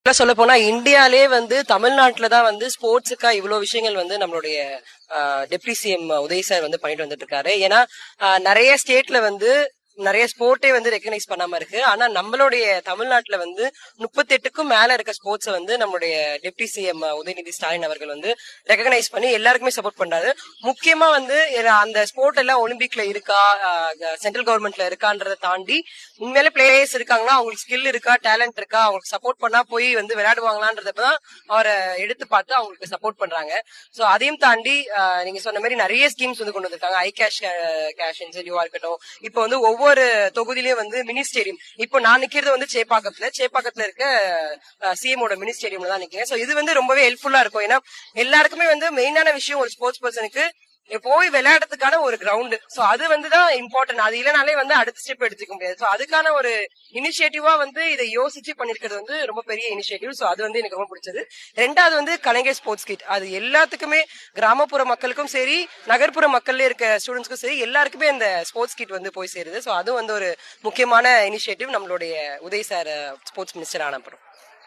சொல்ல போனா இந்தியாலே வந்து தமிழ்நாட்டுல தான் வந்து ஸ்போர்ட்ஸுக்கா இவ்வளவு விஷயங்கள் வந்து நம்மளுடைய டெப்டி சிஎம் உதய் சார் வந்து பண்ணிட்டு வந்துட்டு இருக்காரு. ஏன்னா நிறைய ஸ்டேட்ல வந்து நிறைய ஸ்போர்ட்டே வந்து ரெகனைஸ் பண்ணாம இருக்கு. ஆனா நம்மளுடைய தமிழ்நாட்டுல வந்து 38க்கும் மேல இருக்க ஸ்போர்ட்ஸை வந்து நம்மளுடைய டெப்டி சிஎம் உதயநிதி ஸ்டாலின் அவர்கள் வந்து ரெகனைஸ் பண்ணி எல்லாருக்குமே சப்போர்ட் பண்றாரு. முக்கியமா வந்து அந்த ஸ்போர்ட் எல்லாம் ஒலிம்பிக்ல இருக்கா, சென்ட்ரல் கவர்மெண்ட்ல இருக்கான்றதை தாண்டி உண்மையிலே பிளேயர்ஸ் இருக்காங்களா, அவங்களுக்கு ஸ்கில் இருக்கா, டேலண்ட் இருக்கா, அவங்களுக்கு சப்போர்ட் பண்ணா போய் வந்து விளையாடுவாங்களான்றதான் அவரை எடுத்து பார்த்து அவங்களுக்கு சப்போர்ட் பண்றாங்க. சோ அதையும் தாண்டி நீங்க சொன்ன மாதிரி நிறைய ஸ்கீம்ஸ் வந்து கொண்டு வந்திருக்காங்க. ஐ கேஷ் இன்சென்டிவா இருக்கட்டும். இப்போ வந்து ஒவ்வொரு தொகுதியிலயும் வந்து மினி ஸ்டேடியம், இப்போ நான் நிக்கிறது வந்து சேப்பாக்கத்துல இருக்க சிஎமோட மினி ஸ்டேடியம்ல தான் நிக்கிறேன். சோ இது வந்து ரொம்பவே ஹெல்ப்ஃபுல்லா இருக்கும். ஏன்னா எல்லாருக்குமே வந்து மெயினான விஷயம் ஒரு ஸ்போர்ட்ஸ் பர்சனுக்கு போய் விளையாடுறதுக்கான ஒரு கிரவுண்ட். சோ அது வந்துதான் இம்பார்ட்டன்ட். அது இல்லைனாலே வந்து அடுத்த ஸ்டெப் எடுத்துக்க முடியாது. சோ அதுக்கான ஒரு இனிஷியேட்டிவா வந்து இதை யோசிச்சு பண்ணிருக்கிறது வந்து ரொம்ப பெரிய இனிஷியேட்டிவ். சோ அது வந்து எனக்கு ரொம்ப பிடிச்சது. ரெண்டாவது வந்து கலைஞர் ஸ்போர்ட்ஸ் கிட், அது எல்லாத்துக்குமே கிராமப்புற மக்களுக்கும் சரி, நகர்ப்புற மக்கள்ல இருக்க ஸ்டூடெண்ட்ஸ்க்கும் சரி, எல்லாருக்குமே அந்த ஸ்போர்ட்ஸ் கிட் வந்து போய் சேருது. சோ அது வந்து ஒரு முக்கியமான இனிஷியேட்டிவ் நம்மளுடைய உதய் சார் ஸ்போர்ட்ஸ் மினிஸ்டர் ஆன அப்புறம்.